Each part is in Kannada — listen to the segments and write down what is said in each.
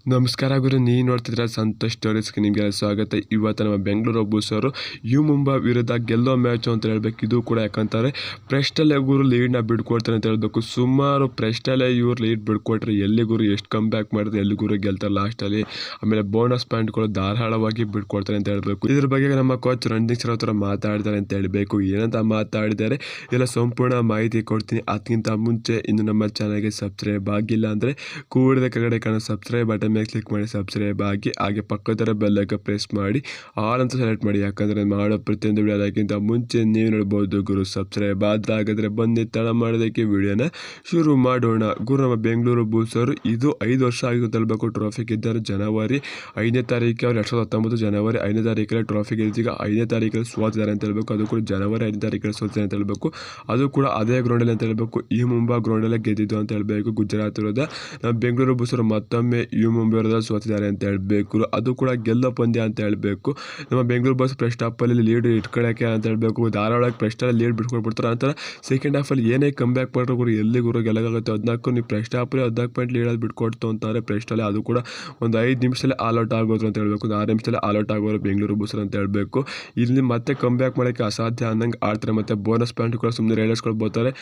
ನಮಸ್ಕಾರ ಗುರು, ನೀವು ನೋಡ್ತಿದ್ರೆ ಸಂತೋಷ್ ಸ್ಟೋರೀಸ್ಗೆ ನಿಮಗೆಲ್ಲ ಸ್ವಾಗತ. ಇವತ್ತು ನಮ್ಮ ಬೆಂಗಳೂರು ಬುಲ್ಸ್ ಅವರು ಮುಂಬಾ ವಿರುದ್ಧ ಗೆಲ್ಲೋ ಮ್ಯಾಚು ಅಂತ ಹೇಳ್ಬೇಕು. ಇದು ಕೂಡ ಯಾಕಂತಾರೆ ಪ್ರೆಸ್ಟಲ್ಲೇ ಗುರು ಲೀಡ್ನ ಬಿಡ್ಕೊಡ್ತಾರೆ ಅಂತ ಹೇಳ್ಬೇಕು. ಸುಮಾರು ಪ್ರೆಸ್ಟಲ್ಲೇ ಇವ್ರು ಲೀಡ್ ಬಿಡ್ಕೊಟ್ರೆ ಎಲ್ಲಿ ಗುರು ಎಷ್ಟು ಕಮ್ ಬ್ಯಾಕ್ ಮಾಡಿದ್ರೆ ಎಲ್ಲಿ ಗುರು ಗೆಲ್ತಾರೆ ಲಾಸ್ಟಲ್ಲಿ. ಆಮೇಲೆ ಬೋನಸ್ ಪಾಯಿಂಟ್ಗಳು ಧಾರಾಳವಾಗಿ ಬಿಡ್ಕೊಡ್ತಾರೆ ಅಂತ ಹೇಳ್ಬೇಕು. ಇದ್ರ ಬಗ್ಗೆ ನಮ್ಮ ಕೋಚ್ ರಣದೀಪ್ ಸರ್ ಹತ್ರ ಮಾತಾಡಿದ್ದಾರೆ ಅಂತ ಹೇಳ್ಬೇಕು. ಏನಂತ ಮಾತಾಡಿದ್ದಾರೆ ಎಲ್ಲ ಸಂಪೂರ್ಣ ಮಾಹಿತಿ ಕೊಡ್ತೀನಿ. ಅದಕ್ಕಿಂತ ಮುಂಚೆ ಇನ್ನು ನಮ್ಮ ಚಾನಲ್ಗೆ ಸಬ್ಸ್ಕ್ರೈಬ್ ಆಗಿಲ್ಲ ಅಂದರೆ ಕೂಡದ ಕೆಳಗಡೆ ಕಾಣೋ ಸಬ್ಸ್ಕ್ರೈಬ್ ಬಟನ್ ಮೇಲೆ ಕ್ಲಿಕ್ ಮಾಡಿ ಸಬ್ಸ್ಕ್ರೈಬ್ ಆಗಿ, ಹಾಗೆ ಪಕ್ಕದ ಬೆಲ್ ಐಕಾನ್ ಪ್ರೆಸ್ ಮಾಡಿ ಆಲ್ ಅಂತ ಸೆಲೆಕ್ಟ್ ಮಾಡಿ. ಯಾಕಂದರೆ ಮಾಡೋ ಪ್ರತಿಯೊಂದು ವಿಡಿಯೋ ಅದಕ್ಕಿಂತ ಮುಂಚೆ ನೀವು ನೋಡ್ಬೋದು ಗುರು. ಸಬ್ಸ್ಕ್ರೈಬ್ ಆದಾಗಾದರೆ ಬನ್ನಿ ತಡ ಮಾಡೋದಕ್ಕೆ ವಿಡಿಯೋನ ಶುರು ಮಾಡೋಣ. ಗುರು, ನಮ್ಮ ಬೆಂಗಳೂರು ಬುಲ್ಸ್ ಅವರು ಇದು 5 ವರ್ಷ ಆಗಿತ್ತು ಅಂತ ಹೇಳ್ಬೇಕು ಟ್ರೋಫಿ ಗೆದ್ದರು. ಜನವರಿ 5ನೇ ತಾರೀಕು ಅವ್ರು 2019 ಜನವರಿ 5ನೇ ತಾರೀಕಲ್ಲಿ ಟ್ರೋಫಿ ಗೆದ್ದಿಗ 5ನೇ ತಾರೀಕಲ್ಲಿ ಸೋತಿದ್ದಾರೆ ಅಂತ ಹೇಳ್ಬೇಕು. ಅದು ಕೂಡ ಜನವರಿ 5ನೇ ತಾರೀಕಲ್ಲಿ ಸೋತಿದ್ದಾರೆ ಅಂತ ಹೇಳ್ಬೇಕು. ಅದು ಕೂಡ ಅದೇ ಗ್ರೌಂಡಲ್ಲಿ ಅಂತ ಹೇಳ್ಬೇಕು. ಮುಂಬಾ ಗ್ರೌಂಡಲ್ಲೇ ಗೆದ್ದಿದ್ದು ಅಂತ ಹೇಳ್ಬೇಕು. ಗುಜರಾತ್ ವಿರುದ್ಧ ನಮ್ಮ ಬೆಂಗಳೂರು ಬುಲ್ಸ್ ಅವರು ಮತ್ತೊಮ್ಮೆ ಮುಂಬೈ ವಿರುದ್ಧ ಸೋತಿದ್ದಾರೆ ಅಂತ ಹೇಳ್ಬೇಕು. ಅದು ಕೂಡ ಗೆಲ್ಲೋ ಪಂದ್ಯ ಅಂತ ಹೇಳ್ಬೇಕು. ನಮ್ಮ ಬೆಂಗಳೂರು ಬಸ್ ಫಸ್ಟ್ ಹಾಫಲ್ಲಿ ಲೀಡ್ ಇಟ್ಕೊಳ್ಳೋಕೆ ಅಂತ ಹೇಳ್ಬೇಕು. ಧಾರಾಳವಾಗಿ ಫಸ್ಟಲ್ಲಿ ಲೀಡ್ ಬಿಟ್ಕೊಟ್ಬಿಡ್ತಾರೆ. ನಂತರ ಸೆಕೆಂಡ್ ಹಾಫಲ್ಲಿ ಏನೇ ಕಮ್ ಬ್ಯಾಕ್ ಮಾಡಿದ್ರು ಗುರು ಎಲ್ಲಿ ಗುರು ಗೆಲ್ಲಗಾಗುತ್ತೆ. 14 ನೀವು ಫಸ್ಟ್ ಹಾಫಲ್ಲಿ 14 ಪಾಯಿಂಟ್ ಲೀಡಲ್ಲಿ ಬಿಟ್ಕೊಡ್ತು ಅಂತಾರೆ ಫಸ್ಟಲ್ಲಿ. ಅದು ಕೂಡ ಒಂದು 5 ನಿಮಿಷದಲ್ಲಿ ಆಲ್ ಔಟ್ ಆಗೋದ್ರು ಅಂತ ಹೇಳ್ಬೇಕು. ಒಂದು 6 ನಿಮಿಷದಲ್ಲಿ ಆಲ್ ಔಟ್ ಆಗೋರು ಬೆಂಗಳೂರು ಬಸ್ ಅಂತ ಹೇಳ್ಬೇಕು. ಇಲ್ಲಿ ಮತ್ತೆ ಕಮ್ ಬ್ಯಾಕ್ ಮಾಡೋಕ್ಕೆ ಅಸಾಧ್ಯ ಅನ್ನಂಗೆ ಆಡ್ತಾರೆ. ಮತ್ತು ಬೋನಸ್ ಪಾಯಿಂಟ್ ಕೂಡ ಸುಮ್ಮನೆ ರೈಡರ್ಸ್ಗಳು ಬರ್ತಾರೆ,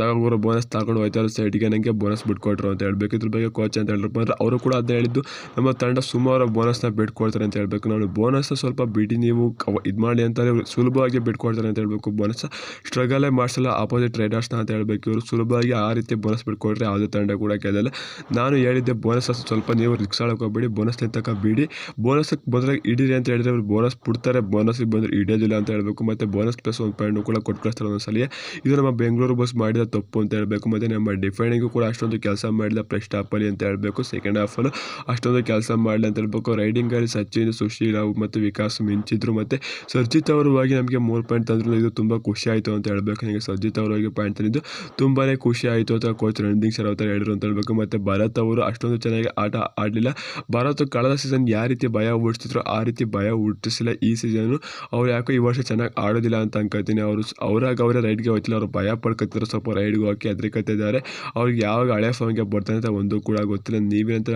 ತಗೊಂಡು ಬೋನಸ್ ತಗೊಂಡು ಹೋಗ್ತಾರೆ ಸೈಡ್ಗೆ, ನನಗೆ ಬೋನಸ್ ಬಿಟ್ಕೊಟ್ರು ಅಂತ ಹೇಳ್ಬೇಕು. ಇದ್ರ ಬಗ್ಗೆ ಕೋಚ್ ಅಂತ ಹೇಳಿದ್ರು. ಅವರು ಕೂಡ ಅದನ್ನ ಹೇಳಿದ್ದು, ನಮ್ಮ ತಂಡ ಸುಮಾರು ಬೋನಸ್ನ ಬಿಟ್ಕೊಡ್ತಾರೆ ಅಂತ ಹೇಳ್ಬೇಕು. ನಾವು ಬೋನಸ್ನ ಸ್ವಲ್ಪ ಬಿಡಿ, ನೀವು ಇದು ಮಾಡಿ ಅಂತಾರೆ. ಸುಲಭವಾಗಿ ಬಿಟ್ಕೊಡ್ತಾರೆ ಅಂತ ಹೇಳ್ಬೇಕು. ಬೋನಸ್ ಸ್ಟ್ರಗಲೇ ಮಾಡಿಸಲ್ಲ ಆಪೋಸಿಟ್ ರೈಡರ್ಸ್ನ ಅಂತ ಹೇಳ್ಬೇಕು. ಇವರು ಸುಲಭವಾಗಿ ಆ ರೀತಿ ಬೋನಸ್ ಬಿಟ್ಕೊಟ್ರೆ ಯಾವುದೇ ತಂಡ ಕೂಡ ಗೆಲ್ಲಲ್ಲ. ನಾನು ಹೇಳಿದ್ದೆ ಬೋನಸ್ ಸ್ವಲ್ಪ ನೀವು ರಿಕ್ಸ್ ಆಡೋಕೆ ಹೋಗ್ಬೇಡಿ, ಬೋನಸ್ ತನಕ ಬಿಡಿ, ಬೋನಸ್ಗೆ ಬಂದರೆ ಹಿಡೀರಿ ಅಂತ ಹೇಳಿದ್ರೆ ಅವ್ರು ಬೋನಸ್ ಬಿಡ್ತಾರೆ, ಬೋನಸ್ಗೆ ಬಂದರೆ ಹಿಡಿಯೋದಿಲ್ಲ ಅಂತ ಹೇಳ್ಬೇಕು. ಮತ್ತು ಬೋನಸ್ ಪ್ಲಸ್ 1 ಪಾಯಿಂಟ್ ಕೂಡ ಕೊಟ್ಟು ಕಳಿಸ್ತಾರೆ ಒಂದೊಂದ್ಸಲಿ. ಇದು ನಮ್ಮ ಬೆಂಗಳೂರು ಬಸ್ ಮಾಡಿದ ತಪ್ಪು ಅಂತ ಹೇಳ್ಬೇಕು. ಮತ್ತು ನಮ್ಮ ಡಿಫೆಂಡಿಂಗು ಕೂಡ ಅಷ್ಟೊಂದು ಕೆಲಸ ಮಾಡಿಲ್ಲ ಫಸ್ಟ್ ಹಾಫಲ್ಲಿ ಅಂತ ಹೇಳ್ಬೇಕು. ಸೆಕೆಂಡ್ ಹಾಫಲ್ಲೂ ಅಷ್ಟೊಂದು ಕೆಲಸ ಮಾಡಲಿ ಅಂತ ಹೇಳ್ಬೇಕು. ರೈಡಿಂಗಲ್ಲಿ ಸಚಿನ್, ಸುಶೀಲ್ ಮತ್ತು ವಿಕಾಸ್ ಮಿಂಚಿದ್ರು. ಮತ್ತು ಸರ್ಜಿತ್ ಅವರು ಹೋಗಿ ನಮಗೆ 3 ಪಾಯಿಂಟ್ ತಂದ್ರು. ಇದು ತುಂಬ ಖುಷಿ ಆಯಿತು ಅಂತ ಹೇಳ್ಬೇಕು. ನನಗೆ ಸರ್ಜಿತ್ ಅವರು ಹೋಗಿ ಪಾಯಿಂಟ್ ತಂದಿದ್ದು ತುಂಬಾ ಖುಷಿ ಆಯಿತು ಅಂತ ಕೋಚ್ ರಣದೀಪ್ ಸರ್ ಅವ್ರು ಹೇಳಿದ್ರು ಅಂತ ಹೇಳ್ಬೇಕು. ಮತ್ತು ಭರತ್ ಅವರು ಅಷ್ಟೊಂದು ಚೆನ್ನಾಗಿ ಆಟ ಆಡಲಿಲ್ಲ. ಭರತ್ ಕಳೆದ ಸೀಸನ್ ಯಾವ ರೀತಿ ಭಯ ಹುಟ್ಟಿಸಿದ್ರು ಆ ರೀತಿ ಭಯ ಹುಟ್ಟಿಸಿಲ್ಲ ಈ ಸೀಸನ್ನು. ಅವ್ರು ಯಾಕೋ ಈ ವರ್ಷ ಚೆನ್ನಾಗಿ ಆಡೋದಿಲ್ಲ ಅಂತ ಅನ್ಕೋತೀನಿ. ಅವರೇ ರೈಡ್ಗೆ ಹೋಗ್ತಿಲ್ಲ, ಅವರು ಭಯ ಪಡ್ಕೊತಿದ್ರು, ಸ್ವಲ್ಪ ರೈಡ್ಗೆ ಹೋಗಿ ಹೆದರ್ಕೊತಿದ್ದಾರೆ. ಅವ್ರಿಗೆ ಯಾವಾಗ ಹಳೆ ಫಾರ್ಮ್ಗೆ ಬರ್ತಾನೆ ಅಂತ ಒಂದು ಕೂಡ ಗೊತ್ತಿಲ್ಲ. ನೀವೇಂತ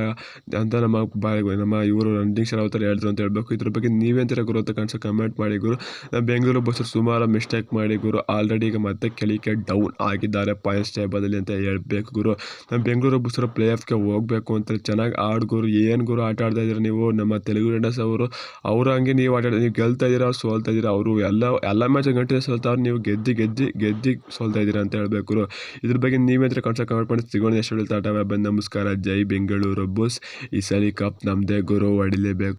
ಅಂತ ನಮ್ಮ ಇವರು ರಣದೀಪ್ ಸರ್ ಅವ್ರು ಹೇಳಿದ್ರು ಅಂತ ಹೇಳ್ಬೇಕು. ಇದ್ರ ಬಗ್ಗೆ ನೀವೇಂತರ ಗುರು ಅಂತ ಕಾಣಿಸೋ ಕಮೆಂಟ್ ಮಾಡಿ ಗುರು. ನಮ್ಮ ಬೆಂಗಳೂರು ಬಸ್ ಸುಮಾರು ಮಿಸ್ಟೇಕ್ ಮಾಡಿ ಗುರು ಆಲ್ರೆಡಿ ಈಗ ಮತ್ತೆ ಕೆಳಗೆ ಡೌನ್ ಆಗಿದ್ದಾರೆ ಪಾಯಿಂಟ್ಸ್ ಟೇಬಲಲ್ಲಿ ಅಂತ ಹೇಳ್ಬೇಕು ಗುರು. ನಮ್ಮ ಬೆಂಗಳೂರು ಬಸ್ ಪ್ಲೇ ಆಫ್ಗೆ ಹೋಗಬೇಕು ಅಂತ ಚೆನ್ನಾಗಿ ಗುರು. ಏನು ಗುರು ಆಟ ಆಡ್ತಾ ಇದ್ದೀರಾ ನೀವು. ನಮ್ಮ ತೆಲುಗು ರೈಡರ್ಸ್ ಅವರು ಹಂಗೆ ನೀವು ಆಟ ನೀವು ಗೆಲ್ತಾ ಇದ್ದೀರಾ, ಅವ್ರು ಸೋಲ್ತಾ ಇದ್ದೀರಾ. ಅವರು ಎಲ್ಲ ಮ್ಯಾಚ್ ಗಂಟೆ ಸೋಲ್ತಾವ್ರು, ನೀವು ಗೆದ್ದಿ ಸೋಲ್ತಾ ಇದ್ದೀರಾ ಅಂತ ಹೇಳ್ಬೇಕು ಗುರು. ಇದ್ರ ಬಗ್ಗೆ ನೀವೇಂತರ ಕಾಣಿಸೋ ಕಮೆಂಟ್ ಮಾಡಿ. ಸಿಗೋಣ ಎಷ್ಟು ಹೇಳ್ತಾ. ನಮಸ್ಕಾರ. ಜೈ ಬೆಂಗಳೂರು ಬಸ್. ಈ ಸಲ ಕಪ್ ನಮ್ಮದೇ ಗುರು, ಹೊಡಿಲೇಬೇಕು.